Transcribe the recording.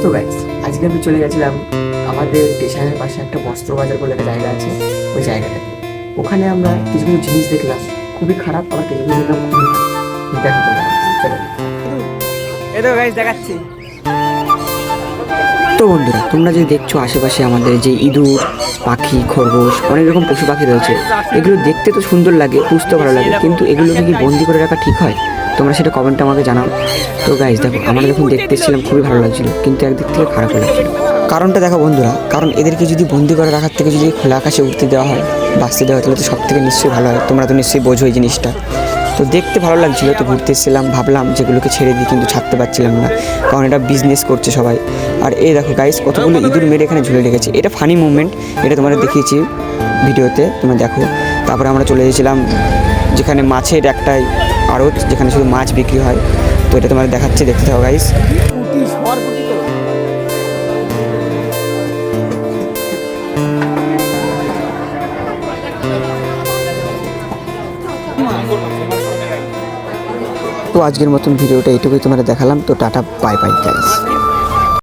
তো গাইস, আজকে আমি চলে গেছিলাম আমাদের স্টেশনের পাশে একটা বস্ত্র বাজার বলে একটা জায়গা আছে, ওই জায়গাটাতে। ওখানে আমরা কিছু কিছু জিনিস দেখলাম খুবই খারাপ, আবার কিছু কিছু দেখলাম খুবই ভালো। দেখো তোমরা, চলো। এই তো গাইস দেখাচ্ছি। তো বন্ধুরা, তোমরা যে দেখছো আশেপাশে আমাদের যে ইঁদুর, পাখি, খরগোশ, অনেক রকম পশু পাখি রয়েছে, এগুলো দেখতে তো সুন্দর লাগে, পুষতে ভালো লাগে, কিন্তু এগুলোকে কি বন্দি করে রাখা ঠিক হয়? তোমরা সেটা কমেন্টে আমাকে জানাও। তো গাইস দেখো, আমরা যখন দেখতে এসেছিলাম খুবই ভালো লাগছিল, কিন্তু একদিক থেকে খারাপও লাগছিল। কারণটা দেখো বন্ধুরা, কারণ এদেরকে যদি বন্দি করে রাখার থেকে যদি খোলা আকাশে উঠতে দেওয়া হয়, বাঁচতে দেওয়া হয়, তাহলে তো সব থেকে নিশ্চয়ই ভালো হয়। তোমরা তো নিশ্চয়ই বোঝো এই জিনিসটা। তো দেখতে ভালো লাগছিলো, তো ঘুরতে এসেছিলাম, ভাবলাম যেগুলোকে ছেড়ে দিই, কিন্তু ছাড়তে পারছিলাম না, কারণ এটা বিজনেস করছে সবাই। আর এই দেখো গাইস, কতগুলো ইঁদুর মেরে এখানে ঝুলে রেখেছে। এটা ফানি মুভমেন্ট, এটা তোমাদের দেখিয়েছি ভিডিওতে, তোমরা দেখো। তারপরে আমরা চলে গেছিলাম যেখানে মাছের একটাই আড়ত, যেখানে শুধু মাছ বিক্রি হয়। তো এটা তোমাদের দেখাচ্ছে, দেখতে থাকো গাইস। তো আজকের মতন ভিডিওটা এইটুকুই তোমাদের দেখালাম। তো টাটা, বাই বাই গাইস।